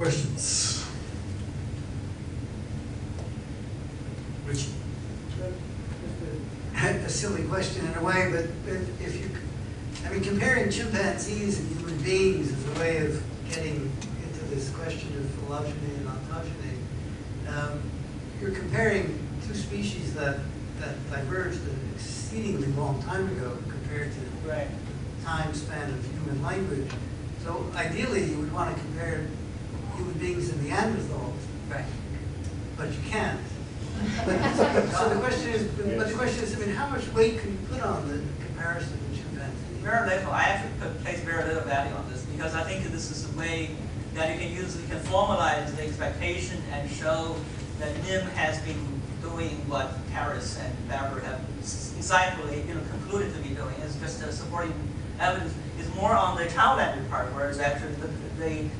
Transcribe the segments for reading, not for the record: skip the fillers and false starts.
Questions? Richie? A silly question in a way, but if you, I mean, comparing chimpanzees and human beings is a way of getting into this question of phylogeny and ontogeny. You're comparing two species that diverged an exceedingly long time ago compared to the time span of human language. So ideally, you would want to compare human beings and Neanderthals, but you can't. So the question is, I mean, how much weight can you put on the comparison of chimpanzees? Very little. I actually place very little value on this because I think this is a way that you can formalize the expectation and show that NIM has been doing what Harris and Barber have insightfully concluded to be doing. It's just supporting evidence is more on the child language part, whereas actually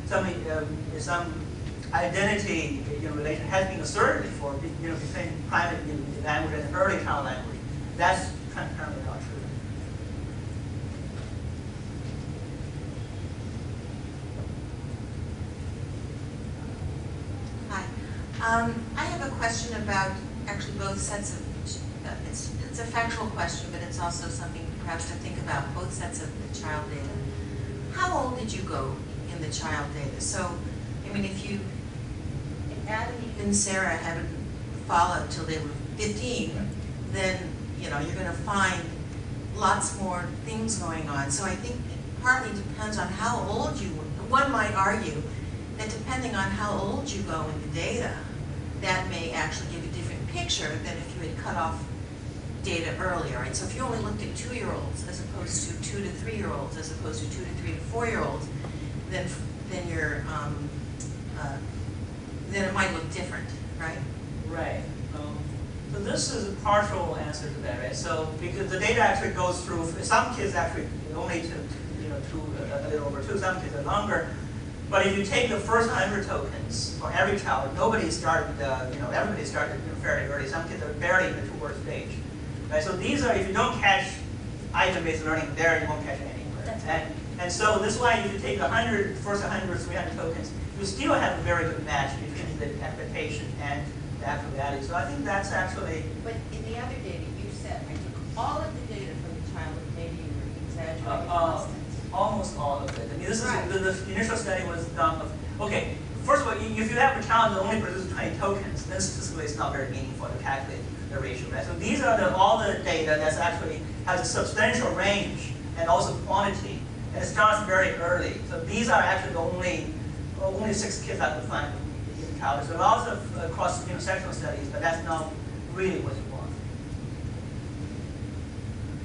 some identity relation has been asserted for between private language and early child language. That's currently not true. Hi. I have a question about actually both sets of, it's a factual question, but it's also something perhaps to think about, both sets of the child data. How old did you go in the child data? So, I mean, if Adam, Eve, and Sarah haven't followed till they were 15, then, you're going to find lots more things going on. So I think it partly depends on how old you were. One might argue that depending on how old you go in the data, that may actually give a different picture than if you had cut off data earlier. Right? So if you only looked at 2-year-olds as opposed to 2 to 3-year-olds, as opposed to 2 to 3 to 4-year-olds, then you're then it might look different, right? Right. So this is a partial answer to that, right? So because the data actually goes through, some kids actually only to a little over 2, some kids are longer. But if you take the first 100 tokens for every child, nobody started, everybody started fairly early. Some kids are barely in the 2-word stage, right? So these are, if you don't catch item-based learning there, you won't catch it anywhere. And so this is why if you take the first 100, 300 tokens, you still have a very good match between the expectation and the actual value. So I think that's actually. But in the other data, you said I took all of the data from the child, and maybe you were exaggerating. Almost all of it. I mean, this is the initial study was done. Okay, first of all, if you have a child that only produces 20 tokens, then statistically it's not very meaningful to calculate the ratio. Right? So these are all the data that's actually has a substantial range and also quantity, and it starts very early. So these are actually the only 6 kids I could find in college. There are lots of cross-sectional studies, but that's not really what you want.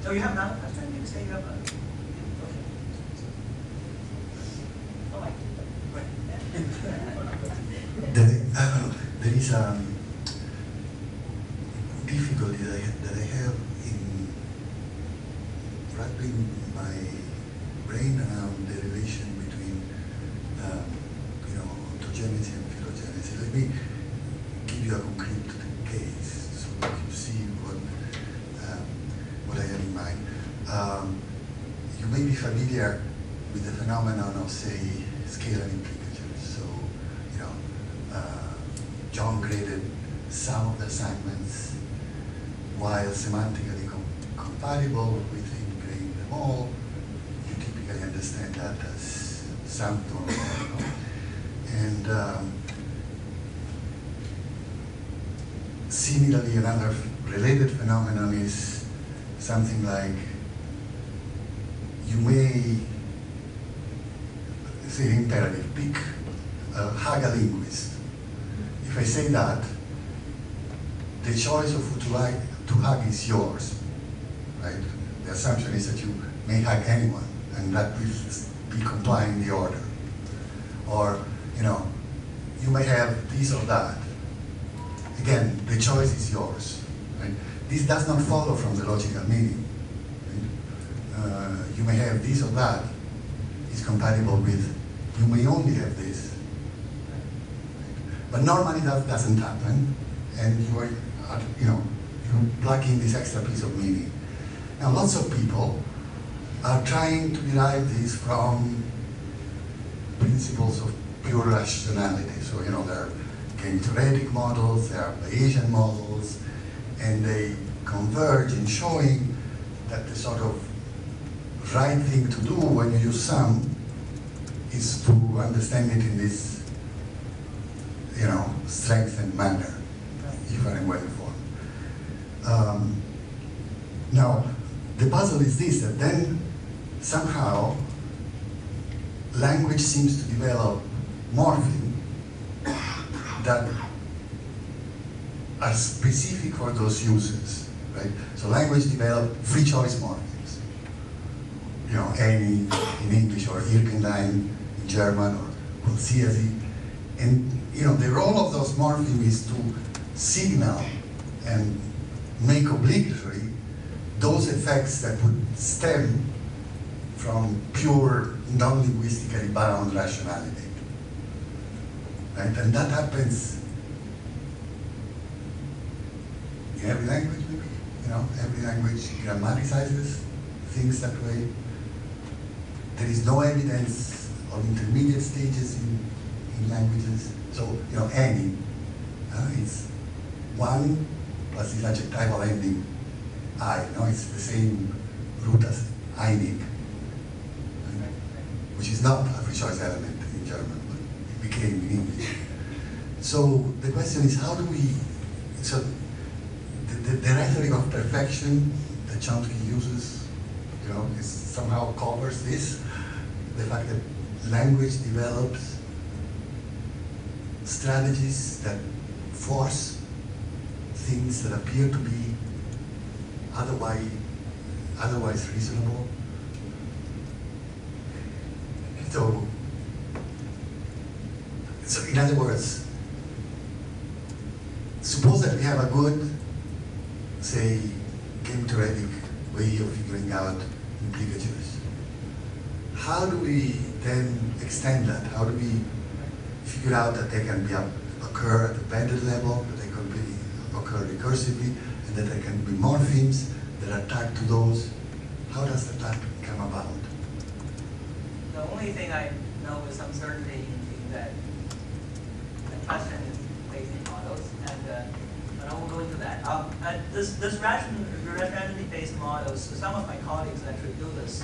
So you have another question? You can say you have a. There is a difficulty that I have in wrapping my brain around the relation between ontogenesis and phylogenesis. Let me give you a concrete case so that you see what I have in mind. You may be familiar with the phenomenon of, say, scalar implications. So, John graded some of the assignments while semantically compatible with him grading them all. You typically understand that as sum normal. And similarly, another related phenomenon is something like you may say imperative, hug a linguist. If I say that, the choice of who to hug is yours, right? The assumption is that you may hug anyone, and that will be complying the order. Or, you may have this or that. Again, the choice is yours, right? This does not follow from the logical meaning. Right? You may have this or that is compatible with you may only have this. But normally that doesn't happen, and you are, you plug in this extra piece of meaning. Now, lots of people are trying to derive this from principles of pure rationality. So, you know, there are game theoretic models, there are Bayesian models, and they converge in showing that the sort of right thing to do when you use sum is to understand it in this, you know, strengthened manner, if I'm well informed. Now, the puzzle is this, that then somehow language seems to develop morpheme that are specific for those uses, right? So language develop free choice morphemes. You know, any in English or Irkenlein in German or Qualsiasi. And, you know, the role of those morphemes is to signal and make obligatory those effects that would stem from pure non-linguistically bound rationality. Right? And that happens in every language, maybe. You know, every language grammaticizes things that way. There is no evidence of intermediate stages in languages. So, you know, any, it's one plus this adjectival ending I. No, it's the same root as einig, which is not a free choice element in German, but it became in English. So the question is, how do we, so the rhetoric of perfection that Chomsky uses, you know, is somehow covers this, the fact that language develops strategies that force things that appear to be otherwise reasonable. So in other words, suppose that we have a good, say, game theoretic way of figuring out implicatures. How do we then extend that? How do we figure out that they can occur at the embedded level, that they can occur recursively, and that there can be morphemes that are tagged to those? How does that come about? The only thing I know with some certainty is that the question is Bayesian models, and I won't go into that. This rationality-based models, some of my colleagues actually do this.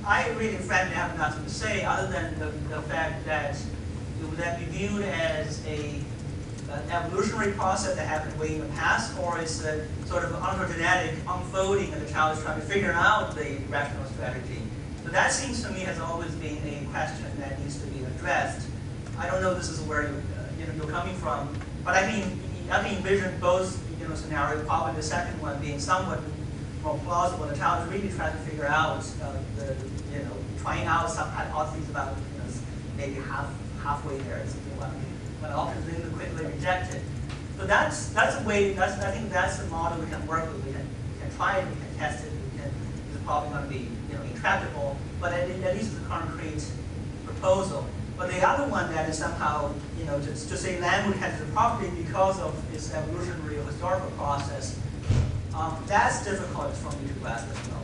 I really, frankly, have nothing to say other than the fact that would that be viewed as an evolutionary process that happened way in the past, or is a sort of ontogenetic unfolding and the child is trying to figure out the rational strategy? So that seems to me has always been a question that needs to be addressed. I don't know this is where you're coming from, but I mean envision both scenarios, probably the second one being somewhat more plausible. The child is really trying to figure out trying out some hypotheses about maybe halfway there, something like that. But often quickly rejected. So that's a way. I think that's the model we can work with. We can try it. We can test it. It's probably going to be intractable, but at least it's a concrete proposal. But the other one that is somehow to say language has the property because of its evolutionary or historical process. That's difficult for me to grasp as well.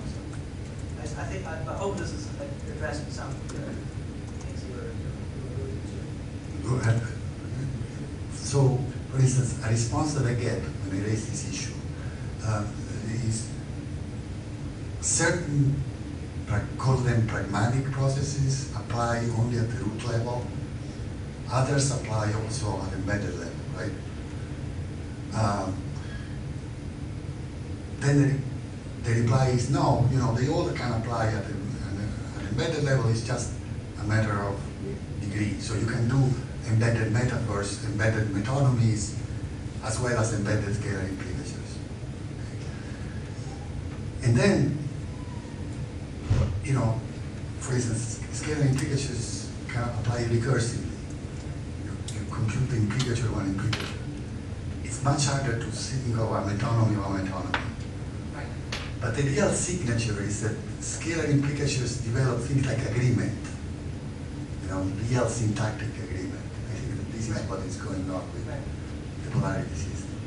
So I hope this is addressing some things you were alluding to. So, for instance, a response that I get when I raise this issue is certain, call them pragmatic processes, apply only at the root level. Others apply also at embedded level, right? Then the reply is no, they all can apply at an embedded level. It's just a matter of degree. So you can do embedded metaphors, embedded metonymies, as well as embedded scalar implicatures. And then, for instance, scalar implicatures can apply recursively. You compute the implicature one implicature. It's much harder to think of a metonymy or a metonymy. Right. But the real signature is that scalar implicatures develop things like agreement, real syntactic agreement. I think that this is what is going on with the polarity system.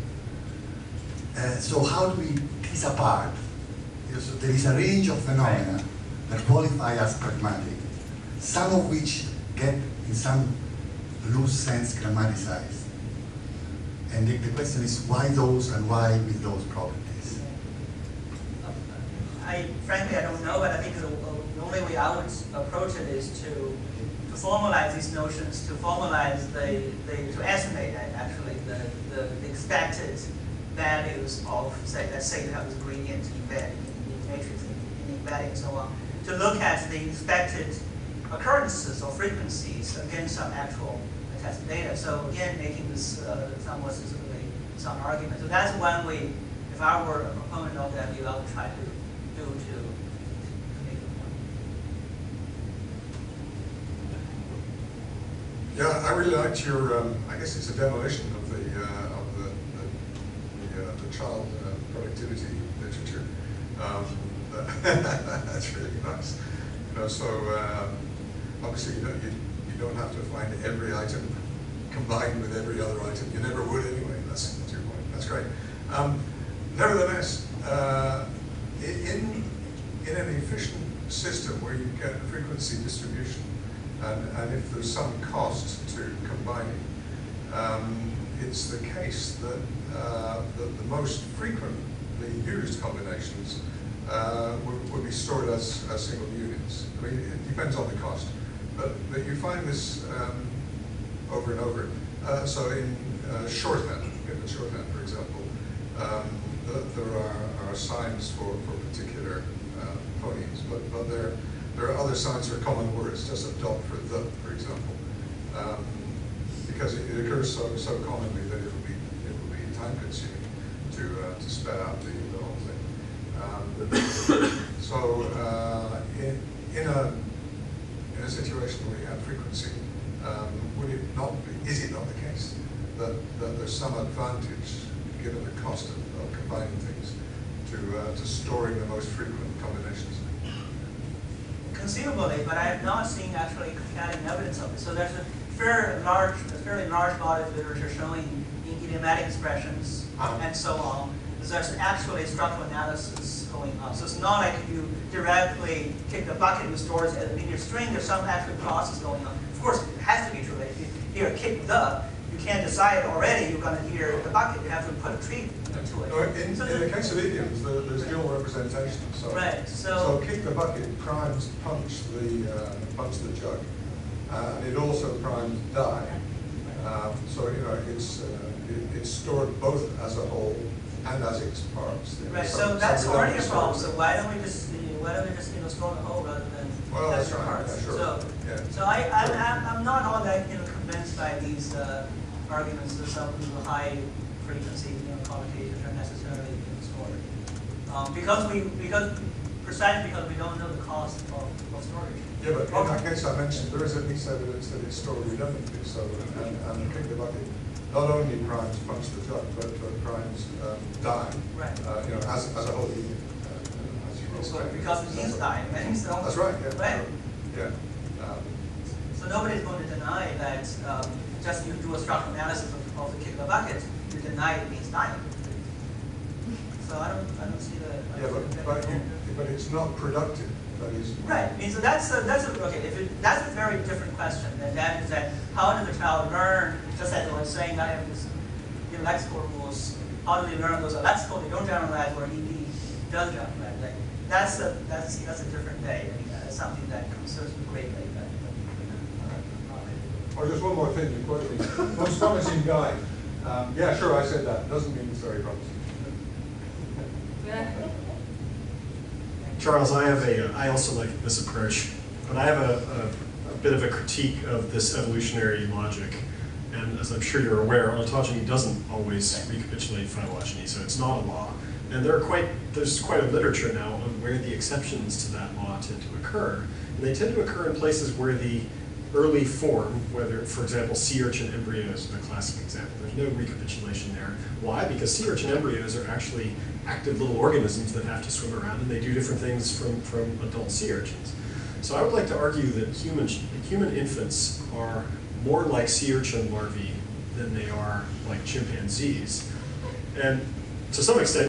So how do we tease apart? So there is a range of phenomena that qualify as pragmatic, some of which get in some loose sense grammaticized. And the question is why those and why with those properties? Frankly, I don't know, but I think the only way I would approach it is to formalize these notions, to formalize to estimate actually the expected values of, say, let's say you have this gradient embedded in matrix, in embedding and so on, to look at the expected occurrences or frequencies against some actual test data. So again, making this somewhat specifically some argument. So that's one way, if I were a proponent of that view, I would try to do to make the point. Yeah, I really liked your. I guess it's a demolition of the child productivity literature. That's really nice. You know, so obviously you don't have to find every item combined with every other item. You never would anyway. That's your point. That's great. Nevertheless, in an efficient system where you get frequency distribution, and if there's some cost to combining, it's the case that the most frequently used combinations would be stored as single units. I mean, it depends on the cost, but you find this over and over. So in shorthand, given shorthand, for example, there are signs for particular phonemes, but there are other signs for common words, just a dot for the, for example, because it occurs so commonly that it would be time-consuming to spell out the whole thing. So in a situation where you have frequency, is it not the case that there's some advantage, given the cost of combining things, to storing the most frequent combinations? Conceivably, but I have not seen actually compelling evidence of it. So there's a fairly large body of literature showing idiomatic expressions and so on. There's actually structural analysis going on. So it's not like you directly take the bucket and store it as a linear string. There's some actual process going on. Of course, it has to be true. If you hear kick the, you can't decide already you're going to hear the bucket. You have to put a tree into it. No, in the case of idioms, there's dual representation. So, right. So kick the bucket primes punch the jug, and it also primes die. So you know it's stored both as a whole and as its parts. Right. So that's already a problem. So why don't we just store the whole rather than as your parts? Yeah, sure. So I'm not all that convinced by these arguments that some high frequency commutations are necessarily stored precisely because we don't know the cost of storage. Yeah, but in that case I mentioned there is at least evidence that it's stored redundantly. So and kick the bucket not only primes punch the jug, but primes die. Right. As a whole. Because it means die, right? So, that's right. Yeah. Right. Yeah. So nobody's going to deny that just you do a structural analysis of the kick the bucket, you deny it means dying. So I don't see the. Yeah, but it's not productive. That is right. I mean, so that's a very different question. And that is that how does the child learn? Just as I was saying, I have this lexical rules. How do they learn those are lexical? They don't generalize, where ED does generalize. Like, that's a different day. I mean, that's something that concerns me greatly. Or just one more thing to quote me. Most promising guy. Yeah, sure, I said that. Doesn't mean it's very promising. Charles, I also like this approach, but I have a bit of a critique of this evolutionary logic. And as I'm sure you're aware, ontogeny doesn't always recapitulate phylogeny, so it's not a law. And there's quite a literature now on where the exceptions to that law tend to occur. And they tend to occur in places where the early form, whether, for example, sea urchin embryos is the classic example. There's no recapitulation there. Why? Because sea urchin embryos are actually active little organisms that have to swim around, and they do different things from adult sea urchins. So I would like to argue that human infants are more like sea urchin larvae than they are like chimpanzees. And to some extent,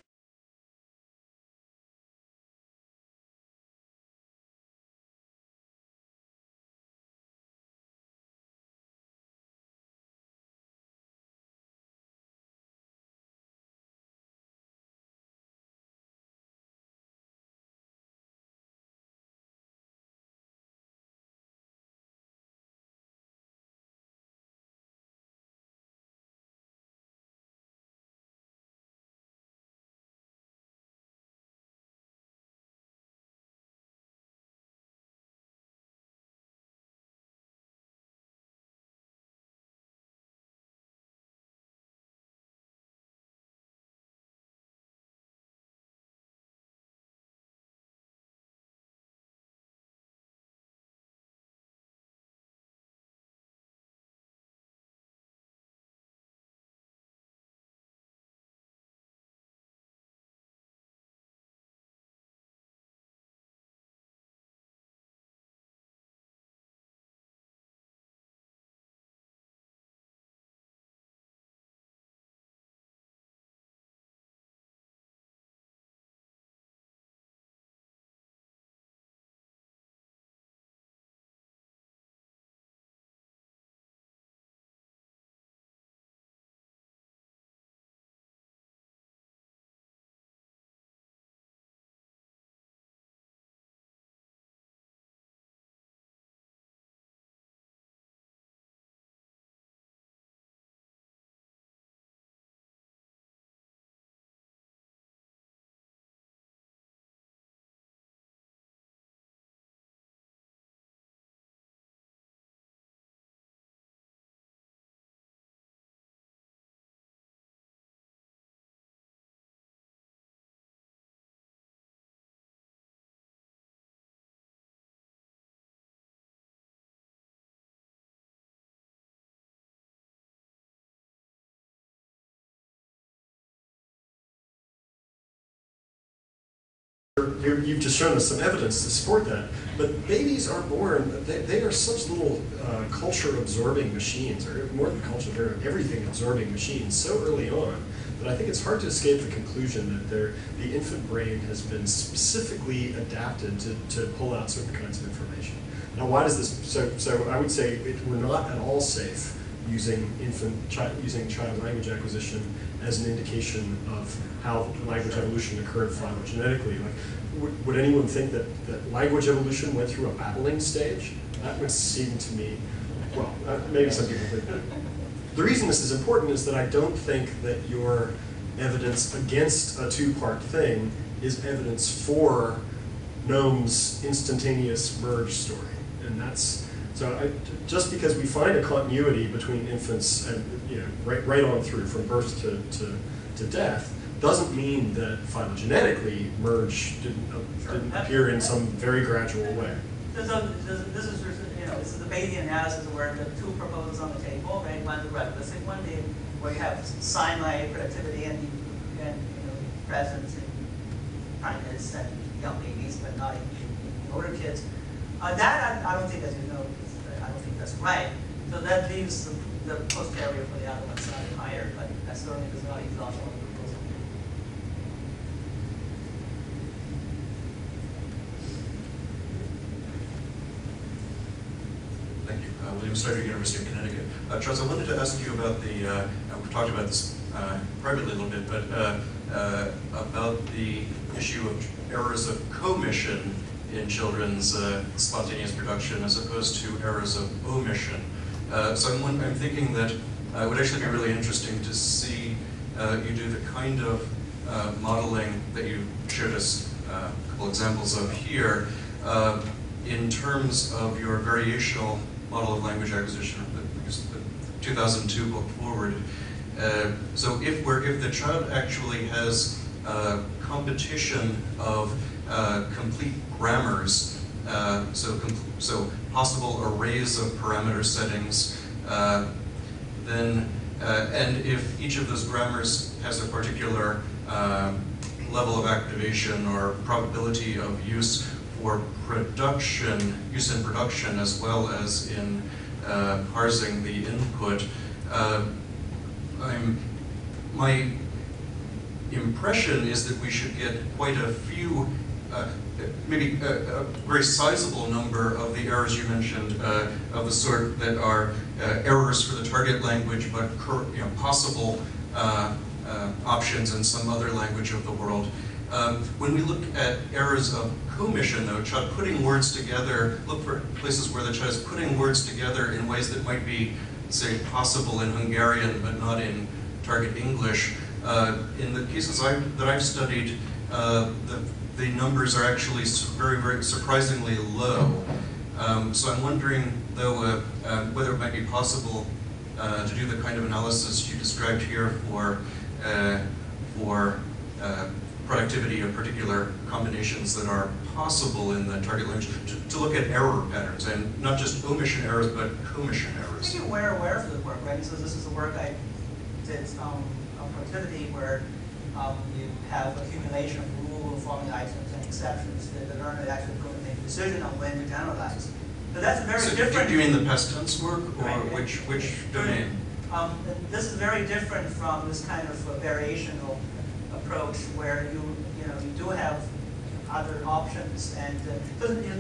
You've just shown us some evidence to support that, but babies are born, they are such little culture-absorbing machines, or more than culture, they're everything-absorbing machines so early on that I think it's hard to escape the conclusion that the infant brain has been specifically adapted to pull out certain kinds of information. Now, why does this, so I would say we're not at all safe using child language acquisition as an indication of how language evolution occurred phylogenetically. Like, would anyone think that language evolution went through a battling stage? That would seem to me, well, maybe some people think that. The reason this is important is that I don't think that your evidence against a two-part thing is evidence for Noam's instantaneous merge story. And that's, so just because we find a continuity between infants and, right on through from birth to death, doesn't mean that phylogenetically merge didn't appear in some very gradual way. So this is this is the Bayesian analysis where the two proposals on the table, right? One the realistic one, where you have sign-like productivity and presence in primates and young babies, but not in older kids. That I don't think, as you know, I don't think that's right. So that leaves the posterior for the other one slightly higher, but that certainly does not exhaust all the proposal. Thank you. William Snyder, University of Connecticut. Charles, I wanted to ask you about the, we've talked about this privately a little bit, but about the issue of errors of commission in children's spontaneous production as opposed to errors of omission. So I'm thinking that it would actually be really interesting to see you do the kind of modeling that you showed us a couple examples of here in terms of your variational model of language acquisition, the 2002 book forward. So if the child actually has competition of complete grammars, so possible arrays of parameter settings, then and if each of those grammars has a particular level of activation or probability of use for production, use in production as well as in parsing the input, my impression is that we should get quite a few, maybe a very sizable number of the errors you mentioned, of the sort that are errors for the target language, but possible options in some other language of the world. When we look at errors of commission, though, child putting words together, look for places where the child is putting words together in ways that might be, say, possible in Hungarian, but not in target English. In the cases that I've studied, the numbers are actually very, very surprisingly low. So I'm wondering, though, whether it might be possible to do the kind of analysis you described here for productivity of particular combinations that are possible in the target language, to look at error patterns, and not just omission errors, but commission errors. I think we're aware of the work, right? So this is the work I did on productivity, where you have accumulation of rule-forming items and exceptions that the learner actually going to make a decision on when to generalize. But that's very different. Do you mean the past tense work, or right, which domain? This is very different from this kind of variational approach, where you do have other options, and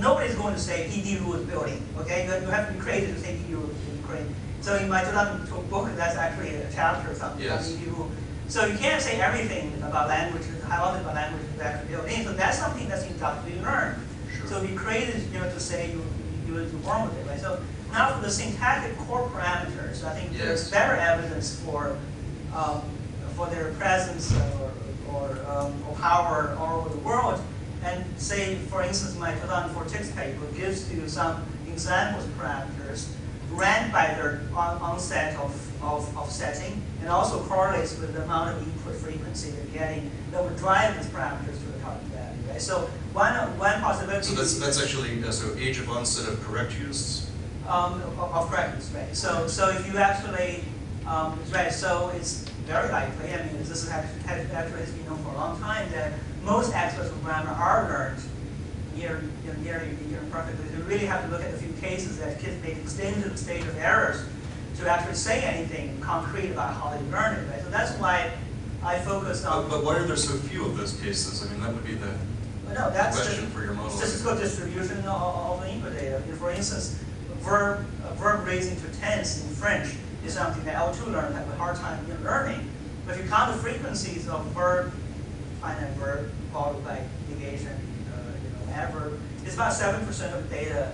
nobody's going to say ED rule is building. Okay, you have to be creative to say ED rule is creating. So in my 2002 book, that's actually a chapter of something about ED rule. So you can't say everything about language, how often about language is actually built in. So that's something that's inductively learned. Sure. So be creative, to say you born with it, right? So now for the syntactic core parameters, I think there's better evidence for their presence or power all over the world. And say, for instance, my 2004 text paper gives you some examples of parameters ranked by their onset of setting, and also correlates with the amount of input frequency they're getting that would drive these parameters to the target value. Right? So one possibility. So that's actually so age of onset of correct use. Of correct use, right? So if you actually right, so it's very likely. I mean, this has actually been known for a long time that most aspects of grammar are learned nearly perfectly. You really have to look at a few cases that kids may extend to the stage of errors to actually say anything concrete about how they learn it, right? So that's why I focused on. But why are there so few of those cases? I mean, that would be the question for your model. Statistical distribution of the input data. For instance, verb raising to tense in French is something that L2 learners have a hard time learning. But if you count the frequencies of verb, finite verb, followed by negation, adverb, it's about 7% of the data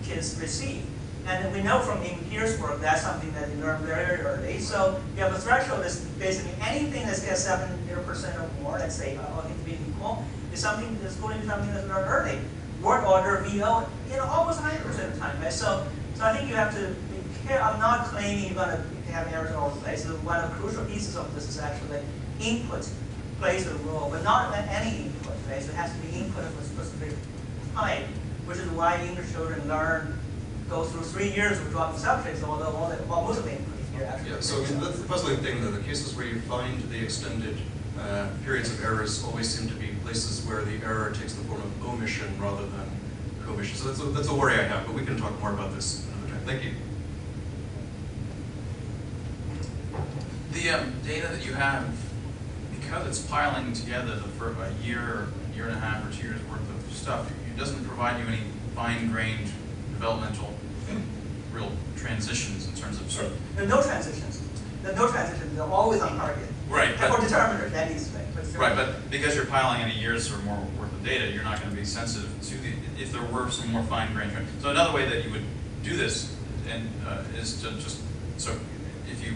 kids receive. And we know from Pierre's work that's something that they learn very early. So you have a threshold that's basically anything that gets 7% or more, let's say all things being equal, is something that's going to be something that's learned early. Word order, VO, almost 100% of the time, right? So I think you have to be careful. I'm not claiming you're going to have errors all over the place. So one of the crucial pieces of this is actually input plays a role, but not any input, right? So it has to be input of a specific type, which is why English children go through 3 years of dropping subjects, although most of the input is here actually. Yeah, so I mean, that's the puzzling thing, though. The cases where you find the extended periods of errors always seem to be places where the error takes the form of omission rather than commission. So that's a worry I have, but we can talk more about this another time. Thank you. The data that you have, because it's piling together for a year and a half, or 2 years worth of stuff, it doesn't provide you any fine-grained developmental real transitions in terms of sort of. There are no transitions. There are no transitions. They're always on target. Right. Or determiner, that is right. Right, but because you're piling in a year's or more worth of data, you're not going to be sensitive to if there were some more fine-grained. So another way that you would do this is to just, so if you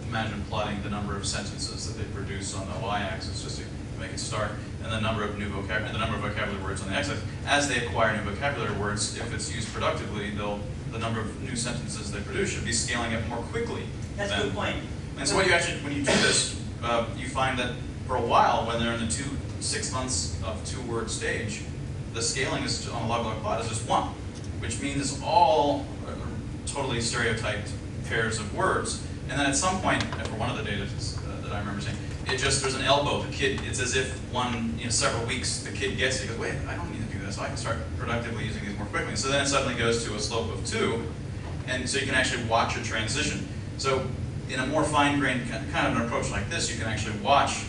imagine plotting the number of sentences that they produce on the y-axis, just to make it start, and the number of vocabulary words on the x-axis. As they acquire new vocabulary words, if it's used productively, the number of new sentences they produce should be scaling up more quickly. That's a good point. And so what you actually, when you do this, you find that for a while, when they're in the 6 months of 2-word stage, the scaling is on a log-log plot is just 1, which means all totally stereotyped pairs of words. And then at some point, for one of the data that I remember seeing, there's an elbow. The kid, it's as if several weeks, the kid gets it. He goes, wait, I don't need to do this. I can start productively using these more quickly. So then it suddenly goes to a slope of 2, and so you can actually watch a transition. So in a more fine-grained kind of an approach like this, you can actually watch,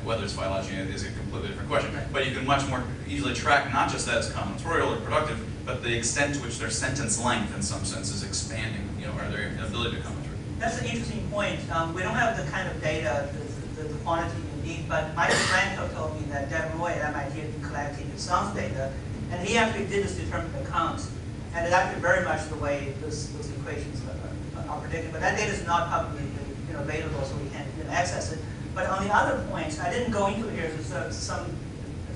whether it's phylogeny is a completely different question, but you can much more easily track not just that it's combinatorial or productive, but the extent to which their sentence length in some sense is expanding, or their ability to come through. That's an interesting point. We don't have the kind of data, the quantity you need, but Michael Franco told me that Deb Roy at MIT had been collecting some data, and he actually did this determinant counts, and it's actually very much the way those equations are predicted. But that data is not publicly available, so we can't access it. But on the other points, I didn't go into here, there's some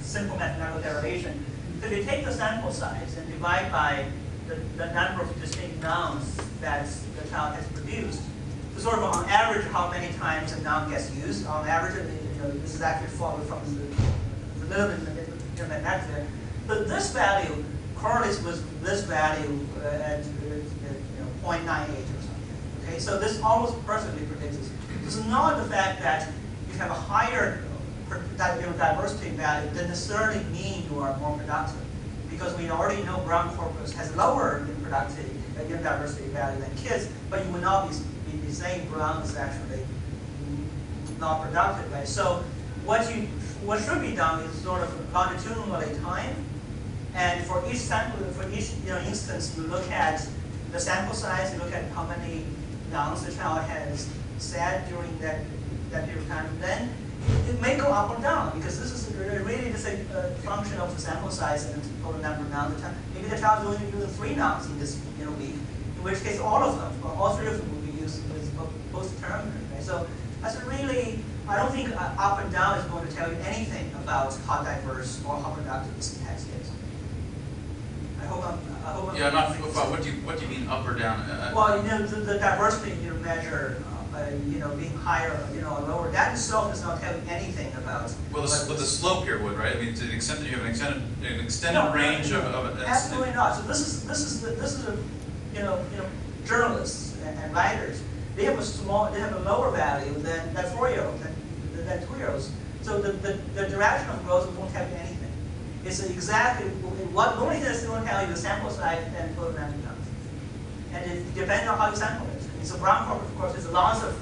simple mathematical derivation. So if you take the sample size and divide by the number of distinct nouns that the child has produced, so sort of on average how many times a noun gets used, on average, this is actually followed from the little bit in mathematics there. But this value correlates with this value at 0.98 or something. Okay, so this almost perfectly predicts this. This is not the fact that you have a higher diversity value doesn't necessarily mean you are more productive, because we already know brown corpus has lower productivity, diversity value than kids, but you would not be saying brown is actually not productive, right? So what should be done is sort of longitudinally time, and for each sample, for each instance, you look at the sample size, you look at how many nouns the child has said during that period of time, then it may go up or down, because this is really just a function of the sample size and the total number of nouns. Maybe the child is only using 3 nouns in this week, in which case all of them, or all 3 of them will be used with post-determinant. Right? So that's really, I don't think up and down is going to tell you anything about how diverse or how productive this text is. I hope I'm yeah, I'm not. What do you mean up or down? Well, the diversity you measure, being higher, or lower, that itself does not tell you anything about. Well, the slope here would, right? I mean, to the extent that you have an extended range of absolutely not. So this is journalists and writers. They have a lower value than 4-year-olds, than 2-year-olds. So the direction of growth won't tell you anything. It's exactly what the only thing that's going to tell you the sample size and total random chance. And it depends on how you sample it. And so brown corpus, of course, is lots of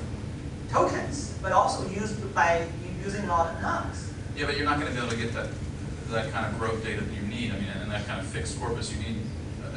tokens, but also used by using a lot of nums. Yeah, but you're not going to be able to get that kind of growth data that you need. I mean, and that kind of fixed corpus you need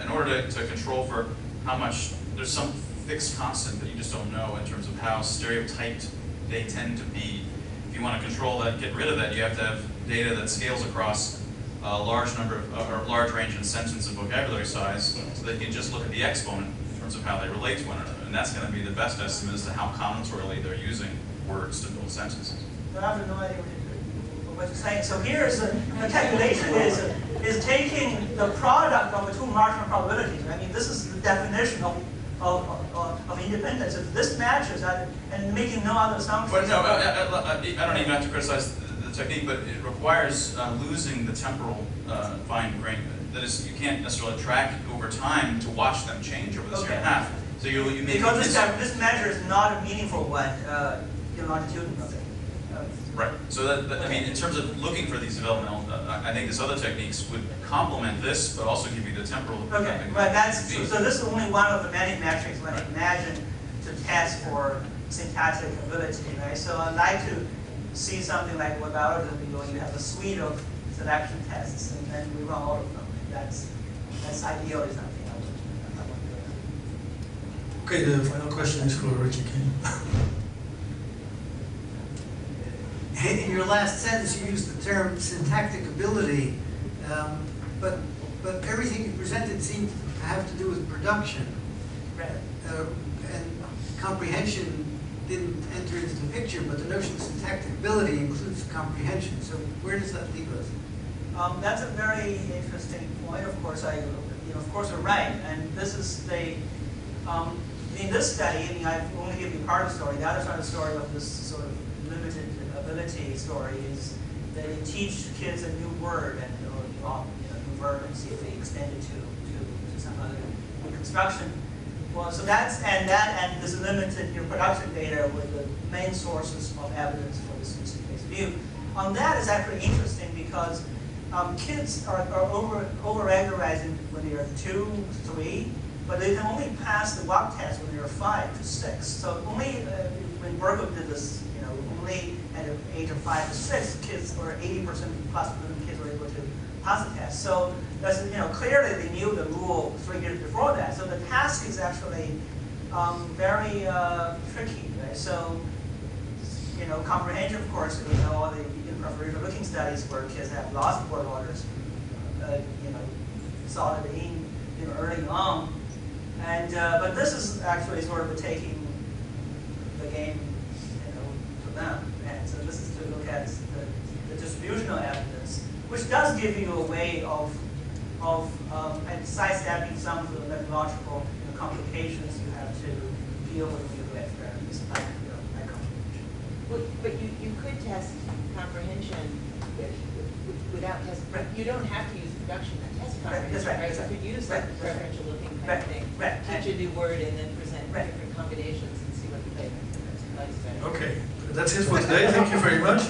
in order to control for how much. There's some fixed constant that you just don't know in terms of how stereotyped they tend to be. If you want to control that, get rid of that, you have to have data that scales across a large number of, or large range in sentence and vocabulary size, so that you can just look at the exponent in terms of how they relate to one another. And that's going to be the best estimate as to how combinatorially they're using words to build sentences. But I have no idea what you're saying. So here's the calculation is taking the product of the two marginal probabilities. I mean, this is the definition of independence. If this matches and making no other assumptions. But no, I don't even have to criticize the technique, but it requires losing the temporal fine grain. That is, you can't necessarily track over time to watch them change over this year and a half. So you may because this measure is not a meaningful one, longitudinal thing. Right. So I mean, in terms of looking for these developmental, I think this other techniques would complement this, but also give you the temporal. Okay, but that's so this is only one of the many metrics when I imagine to test for syntactic ability, right? So I'd like to see something like what biology is doing. You have a suite of selection tests, and then we run all of them. That's ideally something I want to do. Okay, the final question is for Richard King. In your last sentence, you used the term syntactic ability, but everything you presented seemed to have to do with production. Right. And comprehension didn't enter into the picture, but the notion of syntactic ability includes comprehension. So where does that leave us? That's a very interesting point. Of course, of course, you're right. And this is the in this study. I mean, I've only given you part of the story. The other side of the story of this sort of limited ability story is that you teach kids a new word and new verb and see if they extend it to some other construction. Well, so that's and this limited your production data with the main sources of evidence for this case view. On that is actually interesting because kids are over-regularizing when they are 2, 3, but they can only pass the walk test when they are 5 to 6. So only when Berkeley did this, only at the age of 5 to 6, kids, or 80% plus of kids were able to pass the test. So that's, clearly they knew the rule 3 years before that. So the task is actually very tricky, right? So, comprehension, of course, all the looking studies where kids have lots of word orders, saw it in, early on. And, but this is actually sort of taking the game, to them. And so this is to look at the distributional evidence, which does give you a way of sidestepping some of the methodological complications you have to deal with when you do experiments like comprehension. Well, but you could test comprehension without testing. Right. You don't have to use production to test comprehension, That's right. right? That's You right. could use like the preferential looking kind of thing. Right. Teach a new word and then present Right. different combinations and see what the likes better. Okay, that's it for today. Thank you very much.